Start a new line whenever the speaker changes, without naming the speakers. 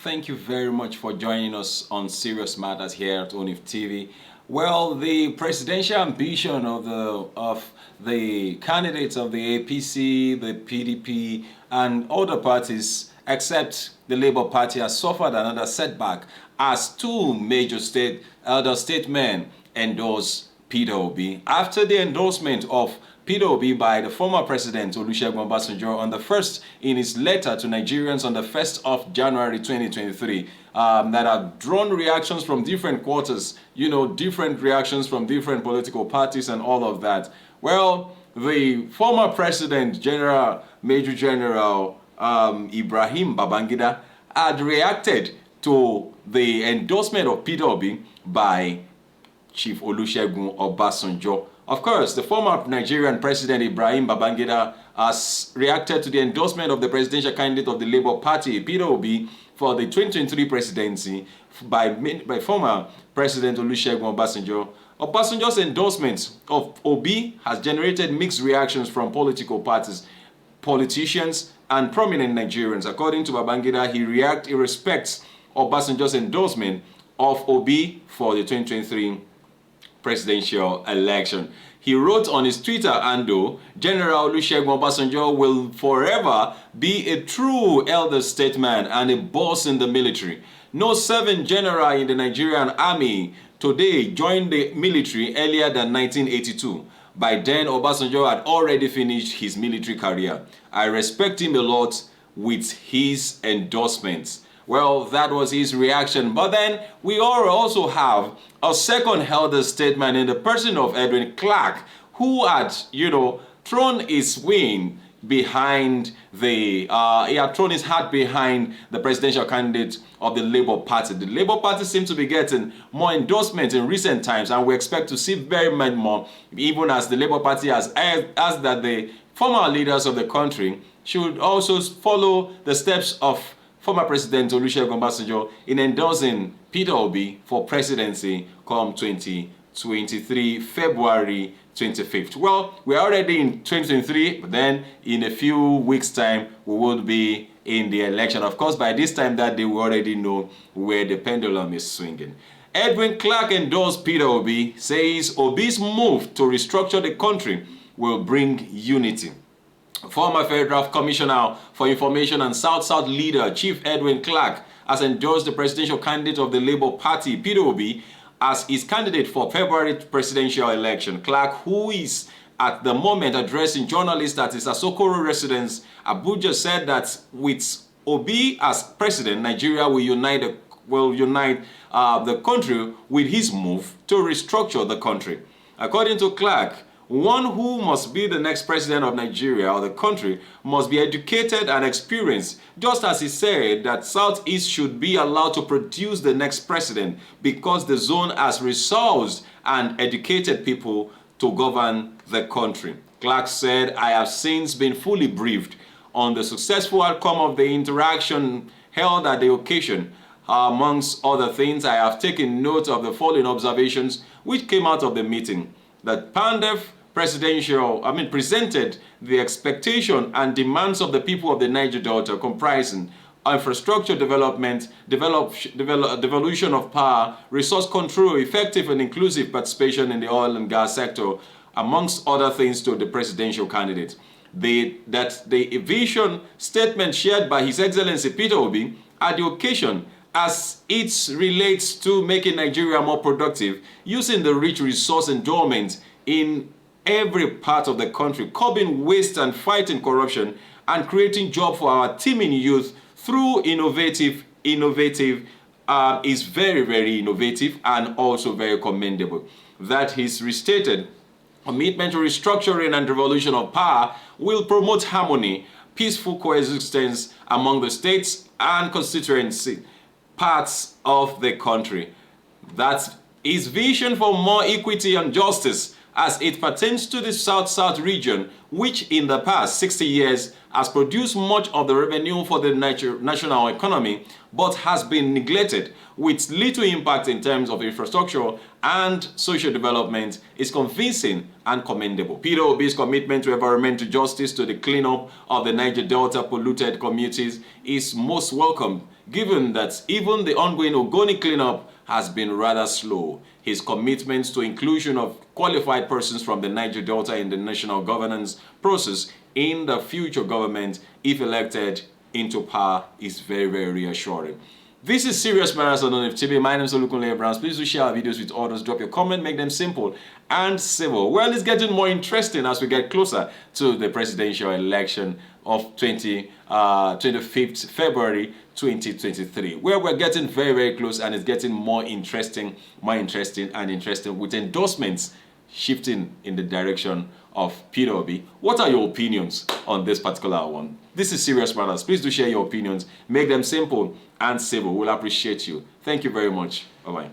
Thank you very much for joining us on Serious Matters here at ONIF TV. Well, the presidential ambition of the candidates of the APC, the PDP, and other parties, except the Labour Party, has suffered another setback as two major elder statesmen endorse Peter Obi. After the endorsement of Peter Obi by the former president Olusegun Obasanjo on the first in his letter to Nigerians on the 1st of January 2023 that have drawn reactions from different quarters, different reactions from different political parties and all of that. Well, the former president, Major General Ibrahim Babangida, had reacted to the endorsement of Peter Obi by Chief Olusegun Obasanjo. Of course, the former Nigerian president Ibrahim Babangida has reacted to the endorsement of the presidential candidate of the Labour Party, Peter Obi, for the 2023 presidency by former President Olusegun Obasanjo. Obasanjo's endorsement of Obi has generated mixed reactions from political parties, politicians, and prominent Nigerians. According to Babangida, he respects Obasanjo's endorsement of Obi for the 2023 presidential election. He wrote on his Twitter handle, General Olusegun Obasanjo will forever be a true elder statesman and a boss in the military. No serving general in the Nigerian army today joined the military earlier than 1982. By then, Obasanjo had already finished his military career. I respect him a lot with his endorsements. Well, that was his reaction. But then we also have a second elder statesman in the person of Edwin Clark, who had, thrown his wing behind he had thrown his hat behind the presidential candidate of the Labour Party. The Labour Party seems to be getting more endorsements in recent times, and we expect to see very much more, even as the Labour Party has asked that the former leaders of the country should also follow the steps of former President Olusegun Obasanjo in endorsing Peter Obi for presidency come 2023, February 25th. Well, we're already in 2023, but then in a few weeks' time, we will be in the election. Of course, by this time that day, we already know where the pendulum is swinging. Edwin Clark endorsed Peter Obi, says Obi's move to restructure the country will bring unity. Former Federal Commissioner for Information and South-South leader, Chief Edwin Clark, has endorsed the presidential candidate of the Labour Party, Peter Obi, as his candidate for February presidential election. Clark, who is at the moment addressing journalists at his Asokoro residence, Abuja, said that with Obi as president, Nigeria will unite the country with his move to restructure the country. According to Clark, one who must be the next president of Nigeria or the country must be educated and experienced, just as he said that Southeast should be allowed to produce the next president because the zone has resourced and educated people to govern the country. Clark said, I have since been fully briefed on the successful outcome of the interaction held at the occasion. Amongst other things, I have taken note of the following observations which came out of the meeting. That Pandef presented the expectation and demands of the people of the Niger Delta, comprising infrastructure development, devolution of power, resource control, effective and inclusive participation in the oil and gas sector, amongst other things, to the presidential candidate. The vision statement shared by His Excellency Peter Obi at the occasion, as it relates to making Nigeria more productive, using the rich resource endowment in every part of the country, curbing waste and fighting corruption, and creating jobs for our teeming youth through innovative is very, very innovative and also very commendable. That his restated commitment to restructuring and devolution of power will promote harmony, peaceful coexistence among the states and constituency parts of the country. That's his vision for more equity and justice as it pertains to the South-South region, which in the past 60 years has produced much of the revenue for the national economy, but has been neglected with little impact in terms of infrastructure and social development, is convincing and commendable. Peter Obi's commitment to environmental justice, to the cleanup of the Niger Delta polluted communities, is most welcome given that even the ongoing Ogoni cleanup has been rather slow. His commitment to inclusion of qualified persons from the Niger Delta in the national governance process in the future government, if elected into power, is very, very reassuring. This is Serious Matters on ONIF TV. My name is Olukunle Abrams. Please do share our videos with others. Drop your comment, make them simple and civil. Well, it's getting more interesting as we get closer to the presidential election of 25th February 2023, where we're getting very, very close, and it's getting more interesting with endorsements shifting in the direction of Peter Obi. What are your opinions on this particular one? This is Serious Matters. Please do share your opinions. Make them simple and civil. We'll appreciate you. Thank you very much. Bye-bye.